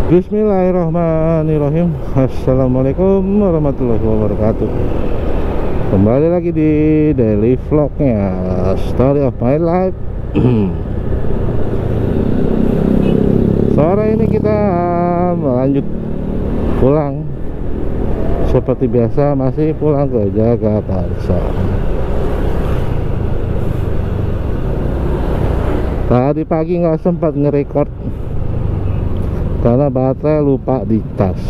Bismillahirrahmanirrahim. Assalamualaikum warahmatullahi wabarakatuh. Kembali lagi di daily vlognya Story of My Life. Sore ini kita melanjut pulang. Seperti biasa masih pulang ke Jagakarsa. Tadi pagi nggak sempat nge-record karena baterai lupa di tas.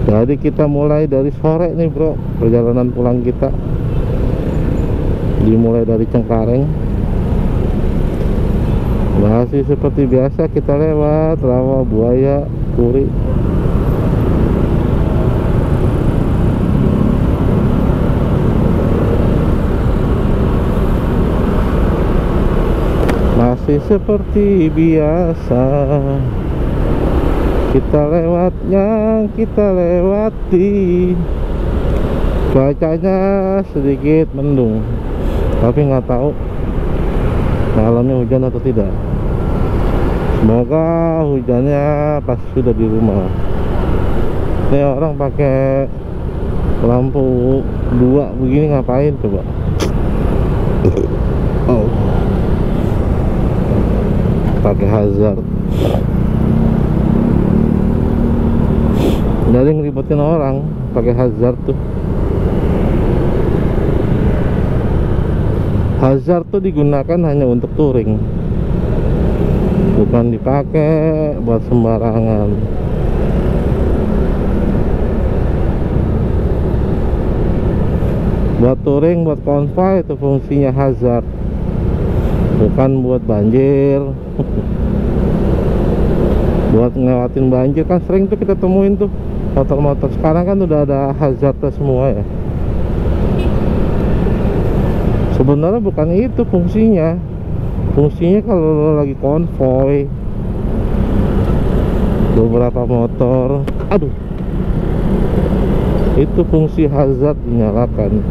Jadi kita mulai dari sore nih bro, perjalanan pulang kita dimulai dari Cengkareng. Masih seperti biasa kita lewat Rawa Buaya, Puri. Masih seperti biasa kita lewati. Cuacanya sedikit mendung, tapi nggak tahu malamnya hujan atau tidak. Semoga hujannya pas sudah di rumah. Ini orang pakai lampu 2 begini ngapain coba? Oh, pakai hazard. Dari ngeribetin orang pakai hazard tuh. Hazard tuh digunakan hanya untuk touring, bukan dipakai buat sembarangan. Buat touring, buat konvoy itu fungsinya hazard, bukan buat banjir. Buat ngelewatin banjir kan sering tuh kita temuin tuh motor-motor. Sekarang kan udah ada hazardnya semua ya. Sebenarnya bukan itu fungsinya. Fungsinya kalau lo lagi konvoy, beberapa motor, aduh, itu fungsi hazard dinyalakan.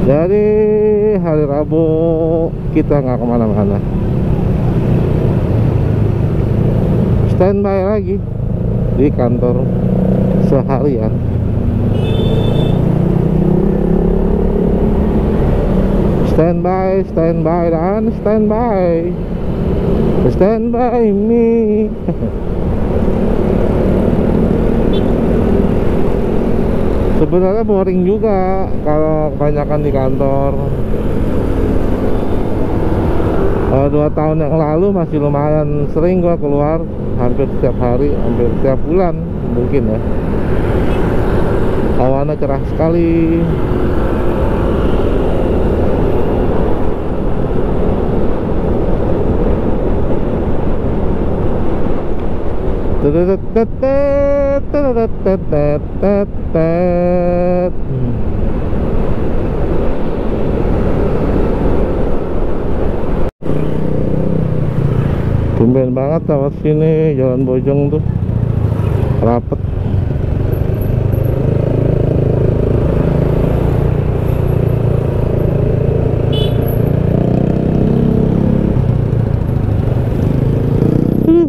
Jadi hari Rabu kita nggak kemana-mana, standby lagi di kantor seharian. Standby dan standby me. Sebenarnya boring juga kalau kebanyakan di kantor. 2 tahun yang lalu masih lumayan sering gua keluar, hampir setiap hari, hampir setiap bulan mungkin ya. Awannya cerah sekali. Tumben banget lewat sini, Jalan Bojong tuh rapet.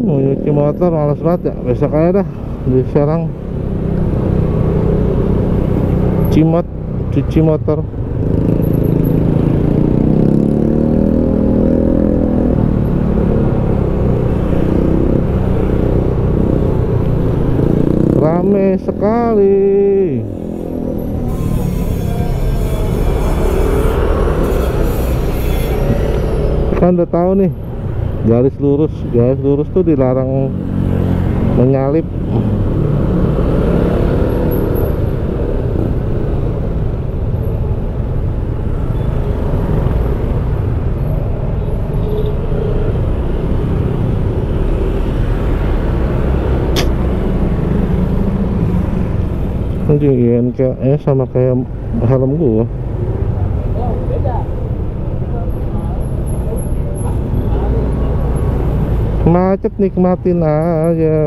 Mau nyuci motor males banget ya. Besok aja dah di Serang Cimot cuci motor. Rame sekali. Kan udah tahu nih, garis lurus tuh dilarang menyalip. Anjing, INK-nya sama kayak helm gua. Macet nikmatin aja.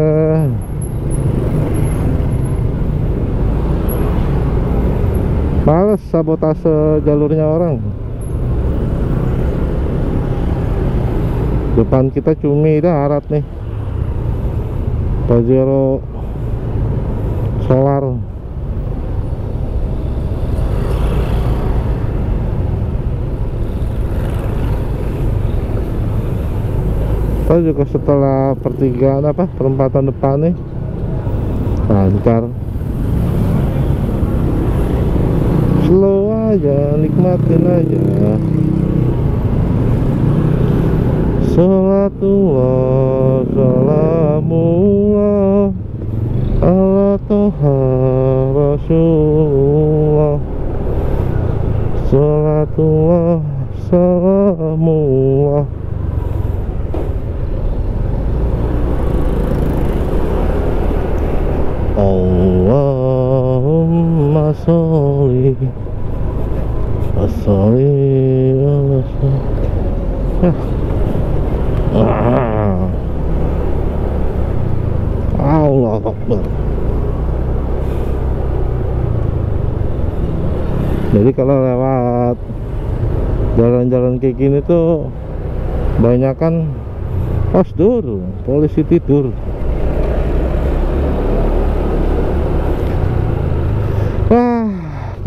Males sabotase jalurnya orang. Depan kita cumi darat nih, Pajero Solar. Kita juga setelah pertigaan perempatan depan nih lancar, slow aja, nikmatin aja. Salatullah salamullah ala toha rasulullah. Salatullah salamullah. Allahumma sholli wa sallim ala Allah Akbar. Jadi kalau lewat jalan-jalan kayak gini tuh banyakan postur, polisi tidur.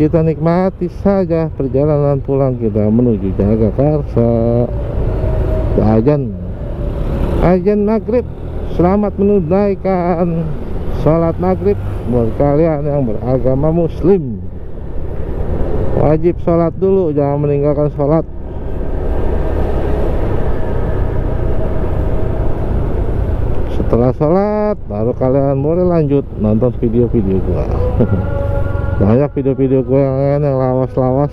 Kita nikmati saja perjalanan pulang kita menuju Jagakarsa. Azan maghrib. Selamat menunaikan sholat maghrib buat kalian yang beragama muslim. Wajib sholat dulu, jangan meninggalkan sholat. Setelah sholat baru kalian boleh lanjut nonton video-video gua. Banyak video-video gue yang lain yang lawas-lawas.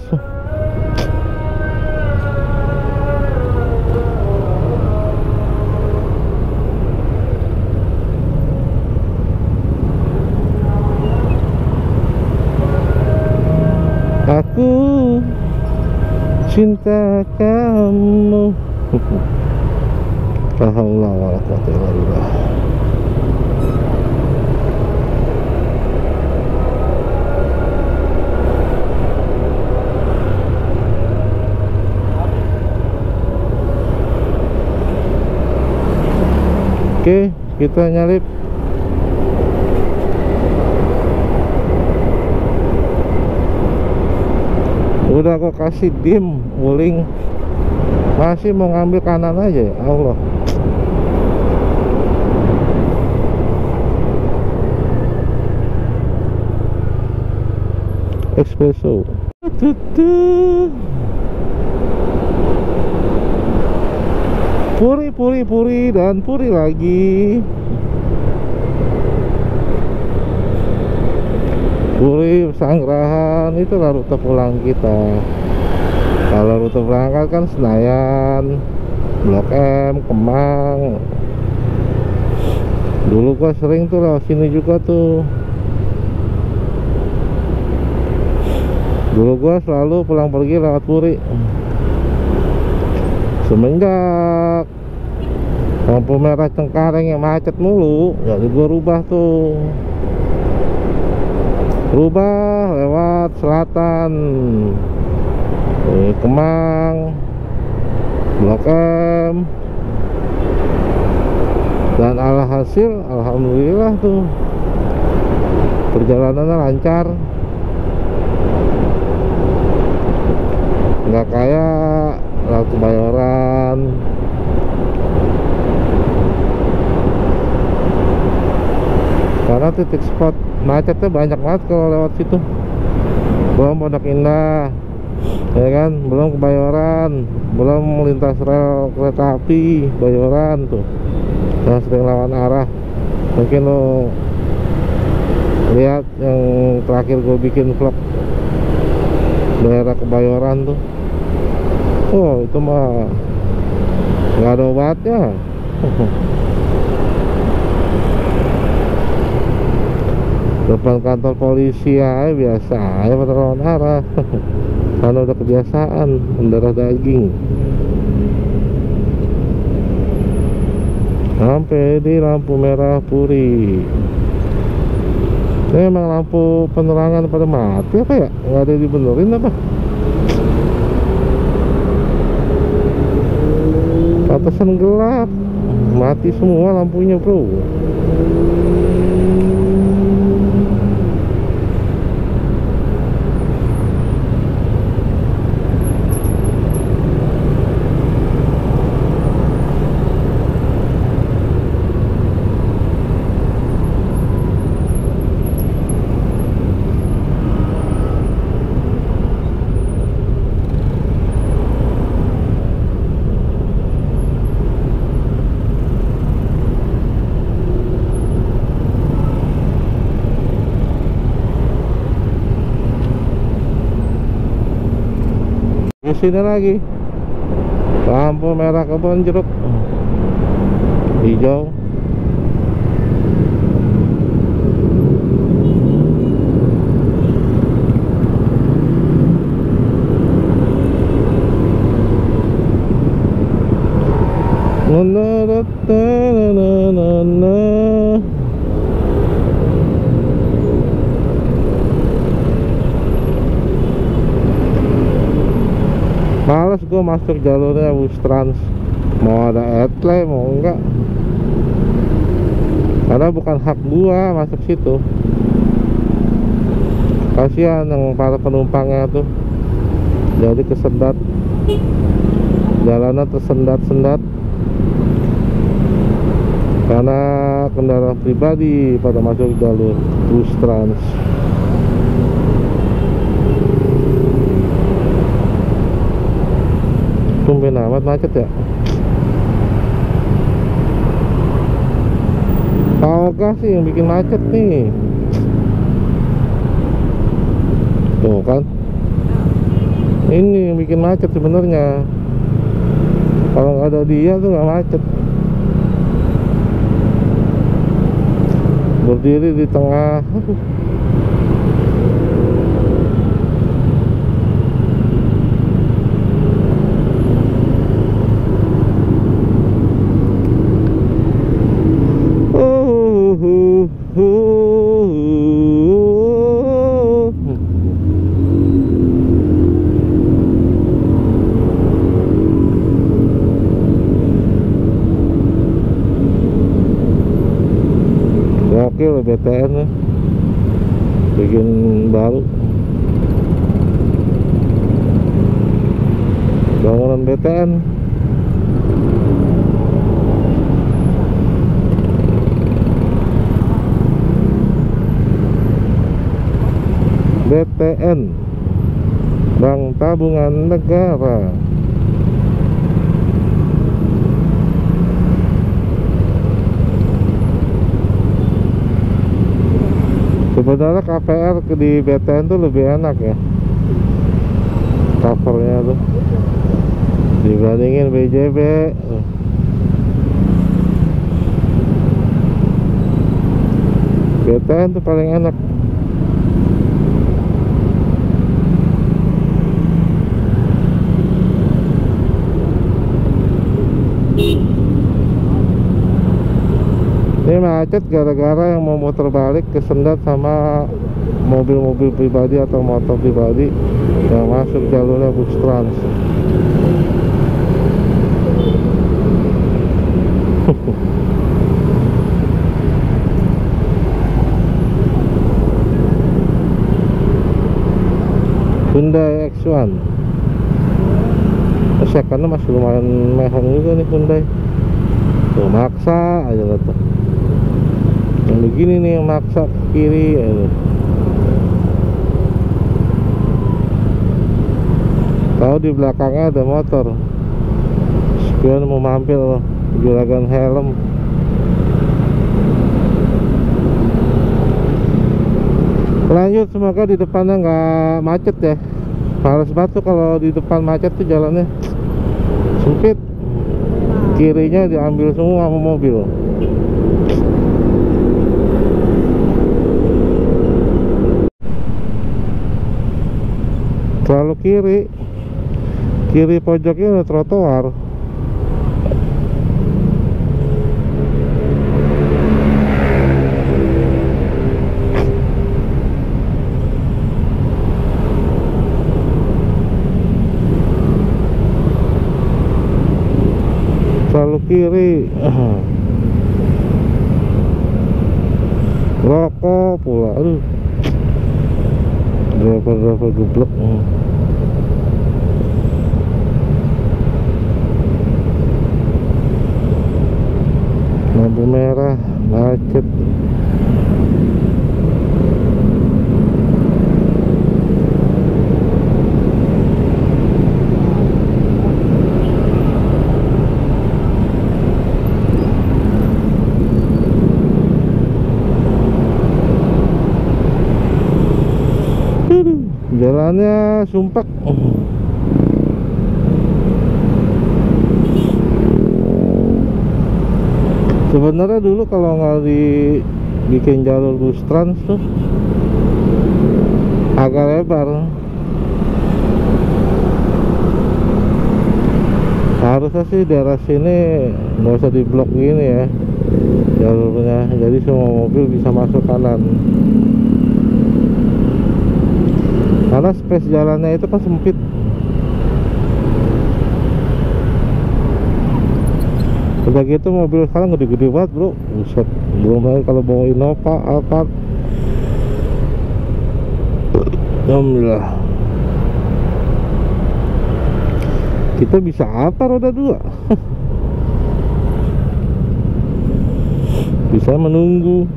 Aku cinta kamu. La haula wala quwwata illa billah. Oke, kita nyalip. Udah kok kasih dim, uling masih mau ngambil kanan aja ya Allah. Espresso. Puri dan puri lagi. Puri Pesanggerahan, itulah rute pulang kita. Kalau rute berangkat kan Senayan, Blok M, Kemang. Dulu gua sering tuh lewat sini juga tuh. Dulu gua selalu pulang pergi lewat Puri. Semenjak lampu merah Cengkareng yang macet mulu, jadi gue rubah tuh, lewat selatan, Kemang, Blok M, dan alhasil alhamdulillah tuh perjalanannya lancar, nggak kayak lewat Kebayoran. Karena titik spot macetnya banyak banget kalau lewat situ. Belum Pondok Indah, ya kan, belum Kebayoran, belum melintas rel kereta api Bayoran tuh yang sering lawan arah. Mungkin lo lihat yang terakhir gue bikin vlog daerah Kebayoran tuh. Oh, itu mah nggak ada obatnya. Depan kantor polisi ya biasa aja pada lawan arah. Karena udah kebiasaan mendarah daging. sampai di lampu merah Puri. Ini emang lampu penerangan pada mati apa ya? Nggak ada dibenerin apa? Pantesan gelap, mati semua lampunya bro. Di sini lagi lampu merah Kebon Jeruk hijau. Males gue masuk jalurnya bus trans, mau ada etle mau enggak, karena bukan hak gua masuk situ. Kasihan yang para penumpangnya tuh jadi kesendat, jalanan tersendat-sendat karena kendaraan pribadi pada masuk jalur bus trans. Tumben amat macet ya. Pauga sih yang bikin macet nih. Tuh kan, ini yang bikin macet sebenarnya. Kalau nggak ada dia tuh nggak macet. Berdiri di tengah. Gokil BTN nih, bikin baru bangunan BTN. BTN, Bank Tabungan Negara. Sebenarnya KPR di BTN tuh lebih enak ya, covernya tuh dibandingin BJB. BTN tuh paling enak. Ini macet gara-gara yang mau muter balik kesendat sama mobil-mobil pribadi atau motor pribadi yang masuk jalurnya bus trans. Hyundai X1 secondnya masih lumayan mehong juga nih Hyundai. Tuh maksa aja lah tuh. Yang begini nih yang maksa ke kiri ya. Tahu di belakangnya ada motor, spion mau mampir loh, juragan helm. Lanjut, semoga di depannya nggak macet ya. Males banget tuh kalau di depan macet tuh jalannya sempit, kirinya diambil semua sama mobil. Terlalu kiri pojoknya udah trotoar. rokok pula. Aduh, driver geblek. Lampu merah, macet. Jalannya sumpek. Sebenarnya dulu kalau nggak dibikin jalur bus trans tuh agak lebar, harusnya sih daerah sini nggak usah diblok gini ya jalurnya, jadi semua mobil bisa masuk kanan. Karena space jalannya itu kan sempit. Udah gitu mobil sekarang gede-gede banget bro, buset. Belum lagi kalau bawa Innova, Alphard. Alhamdulillah. Kita bisa apa roda 2? Bisa menunggu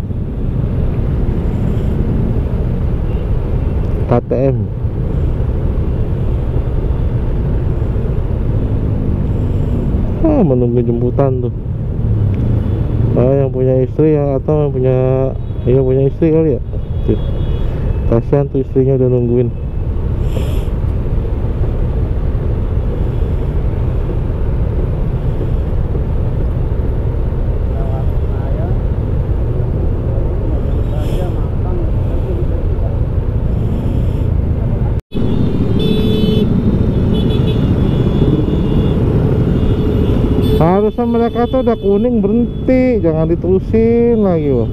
KTM. Menunggu jemputan tuh. Yang punya istri atau yang punya istri kali ya. Kasihan tuh istrinya udah nungguin. Harusnya mereka tuh udah kuning berhenti, jangan diterusin lagi loh.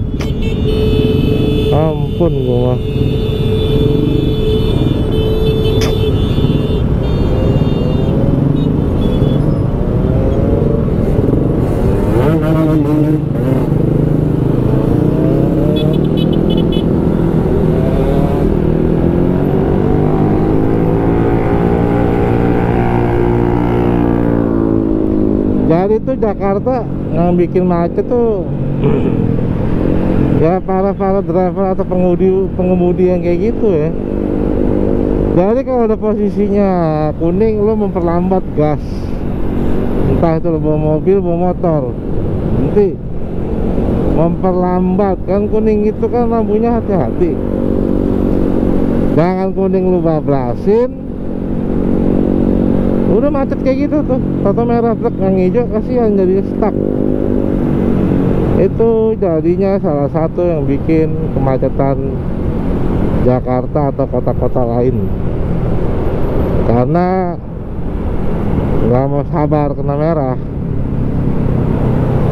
Ampun gua mah. Jadi tuh Jakarta yang bikin macet tuh ya para driver atau pengemudi yang kayak gitu ya. Jadi kalau ada posisinya kuning, lo memperlambat gas, entah itu lo bawa mobil bawa motor, nanti memperlambat. Kan kuning itu kan lampunya hati-hati, jangan kuning lo bablasin. Udah macet kayak gitu tuh, tato merah truk yang hijau, kasihan jadi stuck. Itu jadinya salah satu yang bikin kemacetan Jakarta atau kota-kota lain, karena nggak mau sabar kena merah.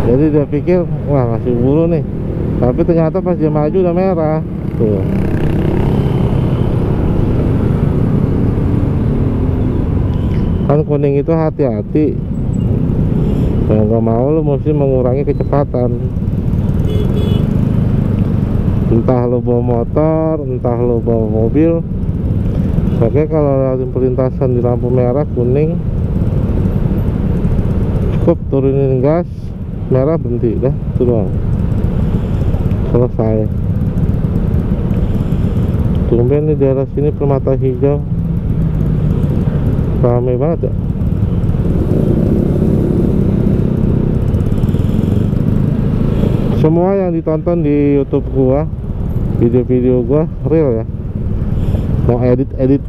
Jadi dia pikir wah masih buru nih, tapi ternyata pas dia maju udah merah tuh. Kan kuning itu hati-hati, kalau nggak mau lo mesti mengurangi kecepatan. Entah lo bawa motor, entah lo bawa mobil. Oke, kalau lewatin perlintasan di lampu merah kuning, cukup turunin gas, merah berhenti, dah itu doang, selesai. Tumben nih daerah sini Permata Hijau ramai banget ya. Semua yang ditonton di YouTube gua, video-video gua real ya. Mau edit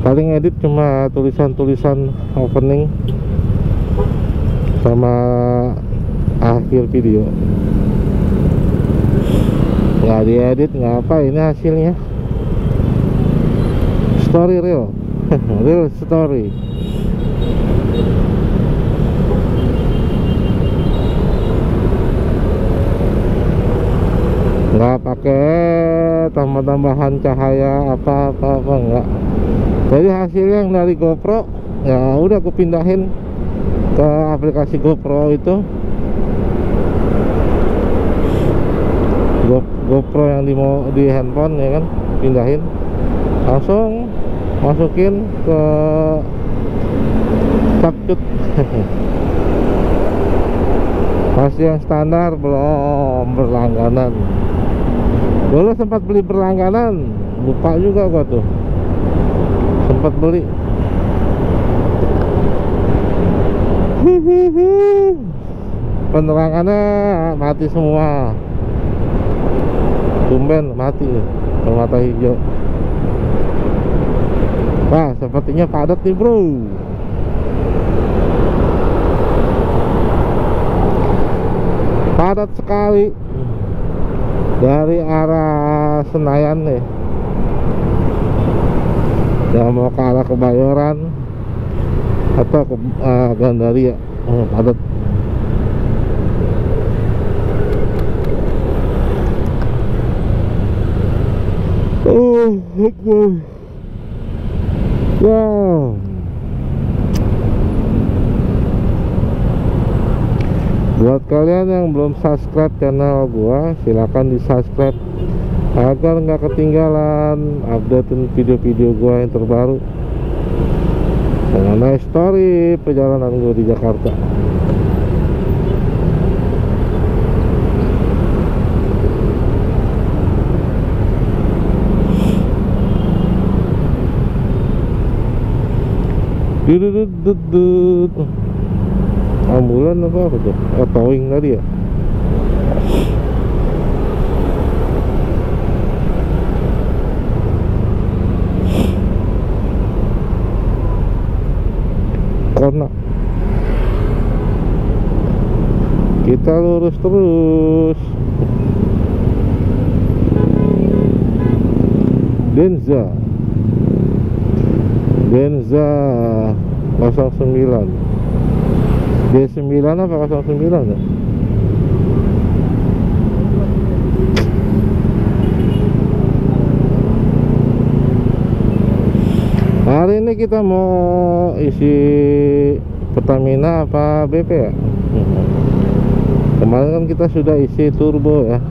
paling edit cuma tulisan opening sama akhir video. Nggak diedit, nggak apa, ini hasilnya story real. Real story. Nggak pakai tambah-tambahan cahaya apa enggak. Jadi hasilnya yang dari GoPro ya udah aku pindahin ke aplikasi GoPro itu, GoPro yang di handphone ya kan, pindahin, langsung masukin ke capcut. Masih yang standar, belum berlangganan. Dulu sempat beli berlangganan, lupa juga gua tuh sempat beli. Penerangannya mati semua, tumben mati permata hijau. Wah, sepertinya padat nih bro. Padat sekali dari arah Senayan nih, yang mau ke arah Kebayoran atau ke Gandaria. Padat. Wow. Buat kalian yang belum subscribe channel gua, silakan di subscribe agar nggak ketinggalan updatein video-video gua yang terbaru mengenai story perjalanan gua di Jakarta. Ambulan apa tuh? Towing tadi ya. Kona. Kita lurus terus. Denza 09. D9 apa 09 ya? Hari ini kita mau isi Pertamina apa BP ya? Kemarin kan kita sudah isi turbo ya.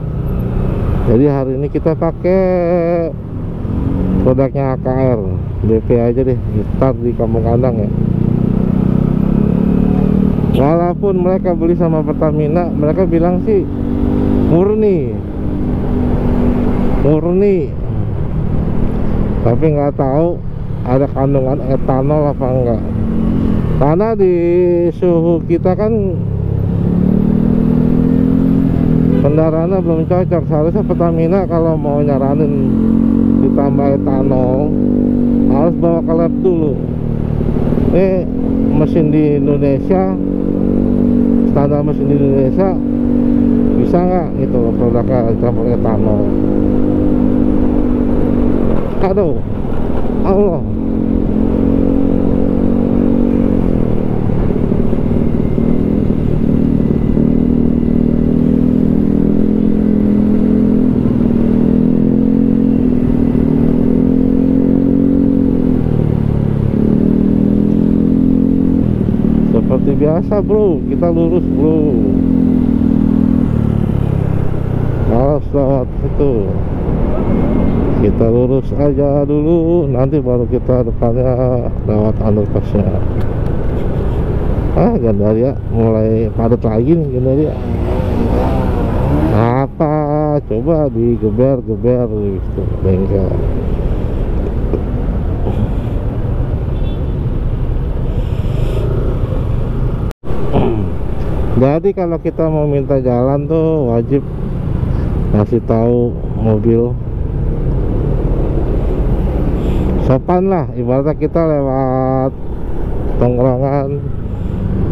Jadi hari ini kita pakai produknya AKR, BP aja deh, start di Kampung Kandang ya. Walaupun mereka beli sama Pertamina, mereka bilang sih murni, tapi nggak tahu ada kandungan etanol apa enggak. Karena di suhu kita kan kendaraannya belum cocok. Seharusnya Pertamina kalau mau nyaranin ditambah etanol harus bawa ke lab dulu. Ini mesin di Indonesia, standar mesin di Indonesia bisa nggak gitu loh produknya campur etanol. Aduh, Allah. Seperti biasa bro, kita lurus bro. Kalau lewat situ kita lurus aja dulu, nanti baru kita depannya lewat underpassnya. Gandaria mulai padat lagi nih Gandaria. Apa? Coba digeber-geber gitu bengkel. Jadi kalau kita mau minta jalan tuh wajib ngasih tahu mobil, sopan lah. Ibaratnya kita lewat tongkrongan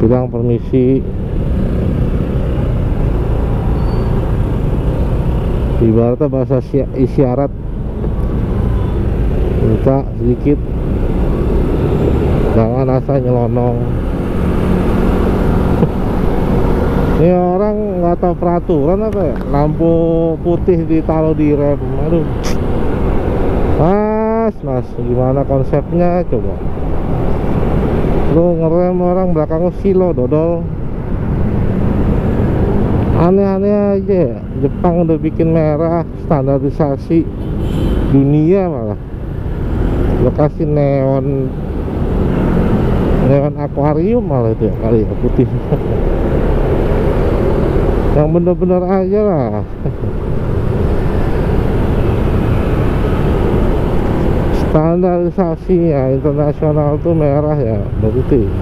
bilang permisi, ibaratnya bahasa isyarat, minta sedikit, jangan asal nyelonong. Ini orang nggak tahu peraturan apa ya, lampu putih ditaruh di rem. Aduh, mas gimana konsepnya coba? Lu ngerem orang belakang silo dodol. Aneh-aneh aja ya. Jepang udah bikin merah, standarisasi dunia malah lokasi neon akuarium malah itu ya, kali ya putih. Yang bener-bener aja lah. Standarisasi ya internasional tuh merah ya begitu.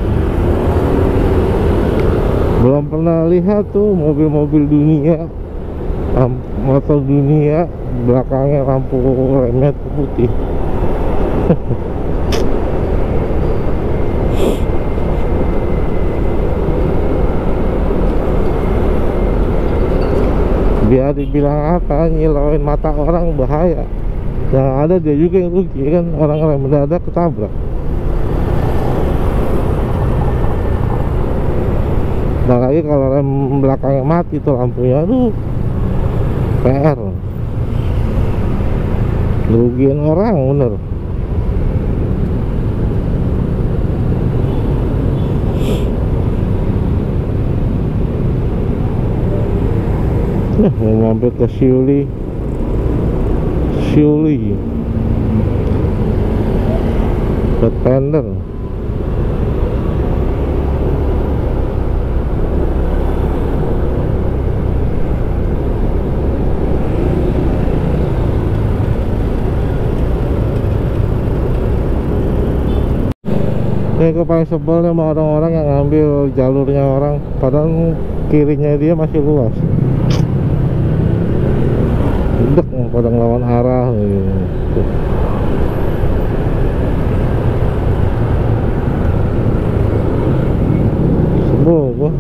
Belum pernah lihat tuh mobil-mobil dunia, motor dunia belakangnya lampu remet putih. Biar dibilang apa, nyilauin mata orang bahaya. Yang ada dia juga yang rugi kan, orang-orang mendadak ketabrak. Nah lagi kalau rem belakangnya mati tuh lampunya, aduh PR, rugiin orang bener. Mau mampir ke Shuli Pender. Gue paling sebel sama orang-orang yang ngambil jalurnya orang, padahal kirinya dia masih luas. Dek pada ngelawan arah gitu. Sebel gua.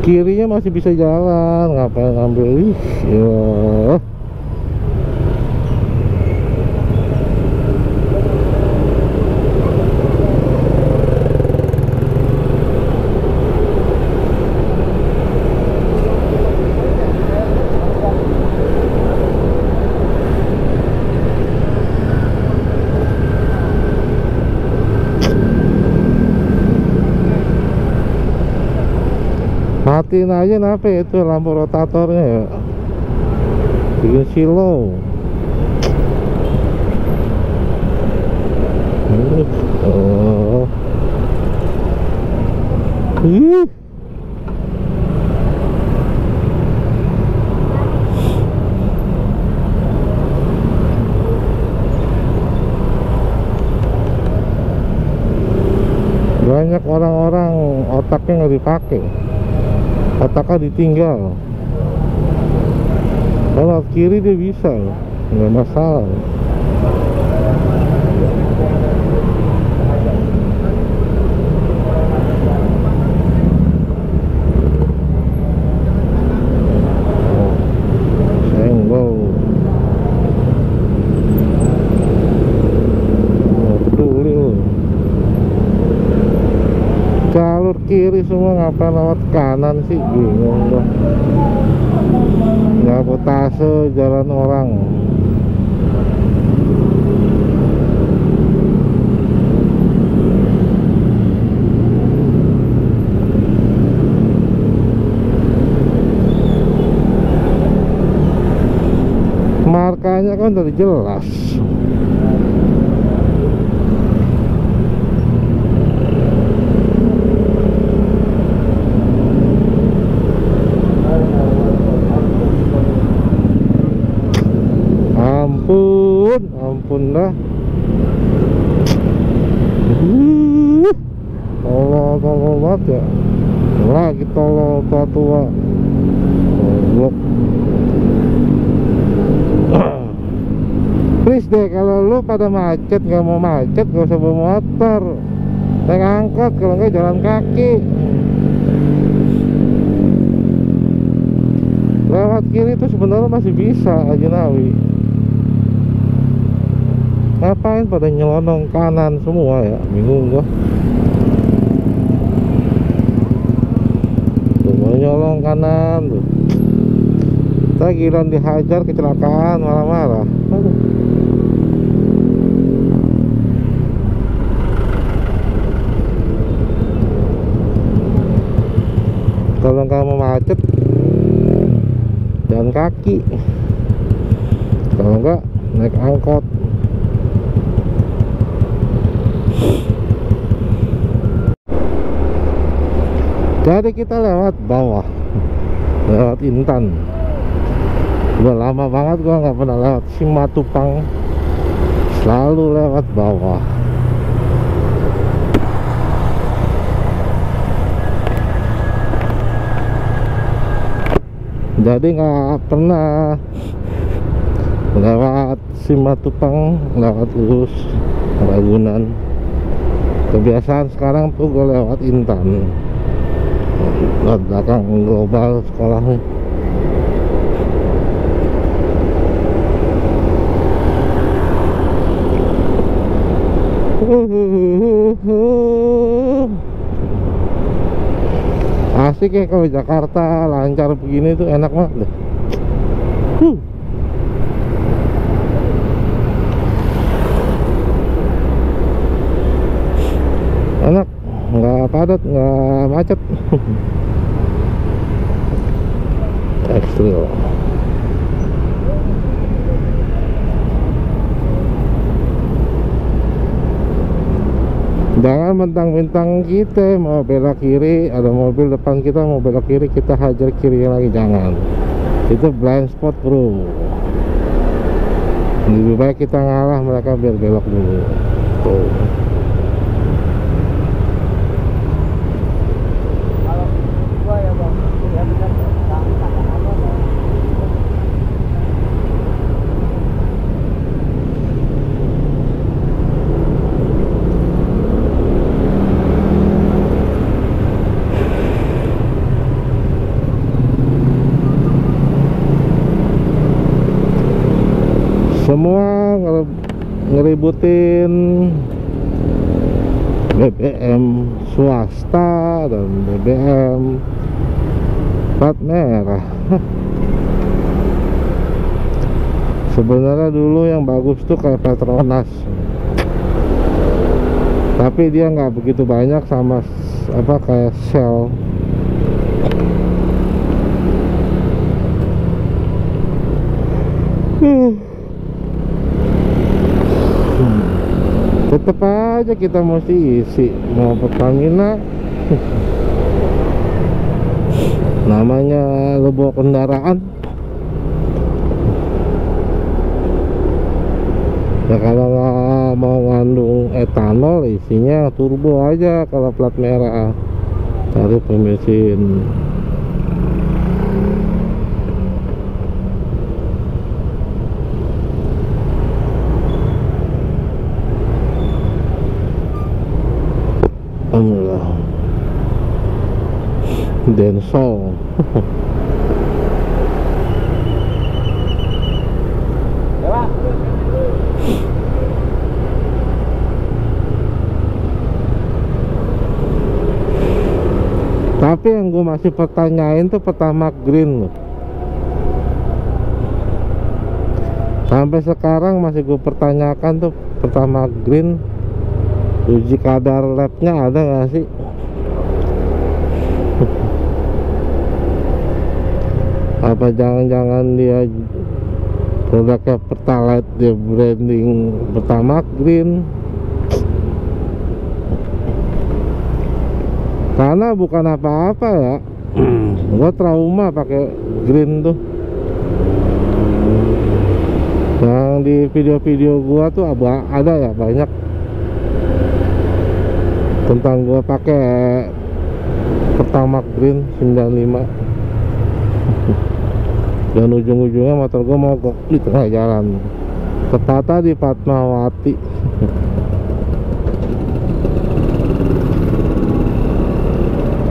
Kirinya masih bisa jalan, ngapain ngambil? Ya. Matiin aja kenapa itu lampu rotatornya ya, bikin silau. Oh. Banyak orang-orang otaknya nggak dipakai, otaknya ditinggal. Kalau kiri dia bisa, nggak masalah. Senggol. Peduli lu. Jalur kiri semua, ngapain lewat kanan sih, bingung gua. Sabotase jalan orang. Markanya kan udah jelas. Ampun dah. Tolol banget ya. Lagi tolol tua-tua. Goblok. Please deh, kalau lu pada macet, nggak mau macet, gak usah bawa motor, naik angkot, kalau nggak jalan kaki. Lewat kiri itu sebenarnya masih bisa aja Nawi. Ngapain pada nyelonong kanan semua ya, bingung gua. Tuh mau nyolong kanan tuh, kita giliran dihajar kecelakaan marah-marah. kalau nggak mau macet jalan kaki, kalau nggak naik angkot. Jadi kita lewat bawah, lewat Intan. Udah lama banget gua nggak pernah lewat Simatupang, selalu lewat bawah. Jadi nggak pernah lewat Simatupang, lewat lurus Ragunan. Kebiasaan sekarang tuh gue lewat Intan, lewat belakang Global sekolahnya. Asik ya kalau Jakarta lancar begini tuh, enak banget deh. Enak, nggak padat, nggak macet. Ekstril. Jangan mentang-mentang kita mau belok kiri, ada mobil depan kita mau belok kiri, kita hajar kiri lagi, jangan. Itu blind spot bro. Lebih baik kita ngalah mereka biar belok dulu. Tuh. Semua ngeributin BBM swasta dan BBM plat merah. Sebenarnya dulu yang bagus tuh kayak Petronas, tapi dia nggak begitu banyak sama apa kayak Shell. Tetep aja kita mesti isi, mau Pertamina. Namanya lo bawa kendaraan ya, kalau nggak mau ngandung etanol isinya turbo aja. Kalau plat merah cari pembesin. Denso. Tapi yang gue masih pertanyain tuh Pertamax Green loh. Sampai sekarang masih gue pertanyakan tuh Pertamax Green, uji kadar labnya ada gak sih? Apa jangan-jangan dia produknya Pertalite, dia branding Pertamax Green? Karena bukan apa-apa ya, gua trauma pakai green tuh. Yang di video-video gua tuh ada ya banyak tentang gua pakai Pertamax Green 95. Dan ujung-ujungnya motor gue mogok di tengah jalan, tepatnya di Fatmawati.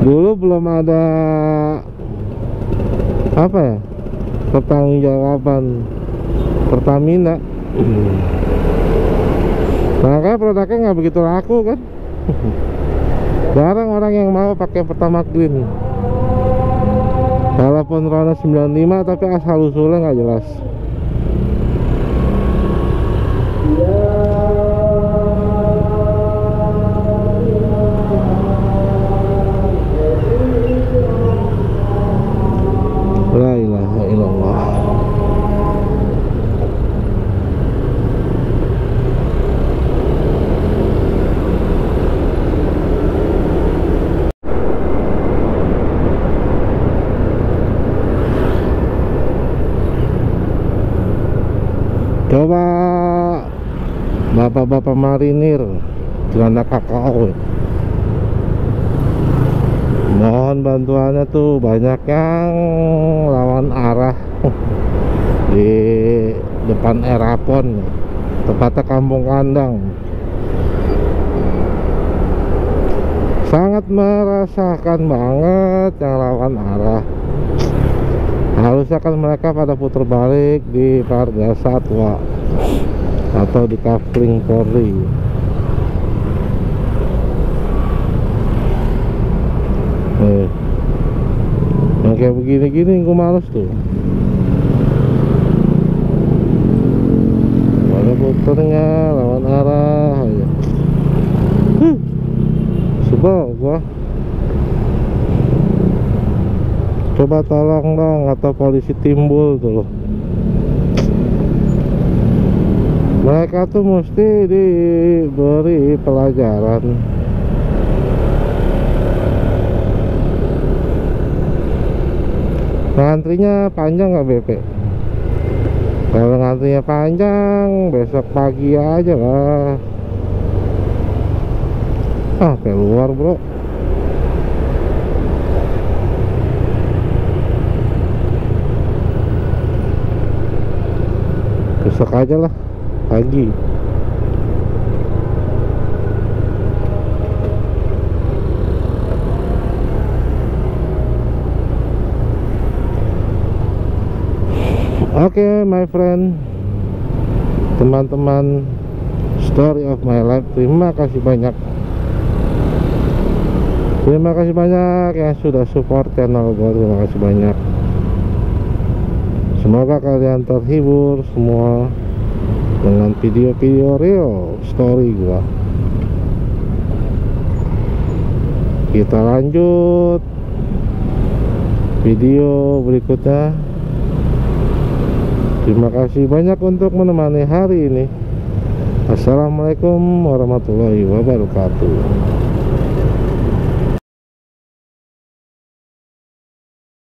Dulu belum ada apa ya, pertanggungjawaban Pertamina. Makanya produknya nggak begitu laku kan. Jarang orang yang mau pakai Pertamax Green. Walaupun Rona 95 tapi asal usulnya nggak jelas. bapak-bapak marinir celana kakao. Mohon bantuannya tuh, banyak yang lawan arah di depan Erapon, tepatnya Kampung Kandang. Sangat merasakan banget yang lawan arah. Harusnya kan mereka pada putar balik di Marga Satwa atau di Kafling Polri. Yang kayak begini-gini gue males tuh. Pada putarnya lawan arah aja. Sebel gua. Coba tolong dong, atau polisi timbul tuh loh. Mereka tuh mesti diberi pelajaran. Ngantrinya panjang nggak BP? Kalau ngantrinya panjang, besok pagi aja lah. Keluar bro. Besok aja lah pagi. Oke, my friend, teman-teman story of my life, terima kasih banyak. Terima kasih banyak yang sudah support channel gue. Terima kasih banyak. Semoga kalian terhibur semua dengan video-video real story gua. Kita lanjut video berikutnya. Terima kasih banyak untuk menemani hari ini. Assalamualaikum warahmatullahi wabarakatuh.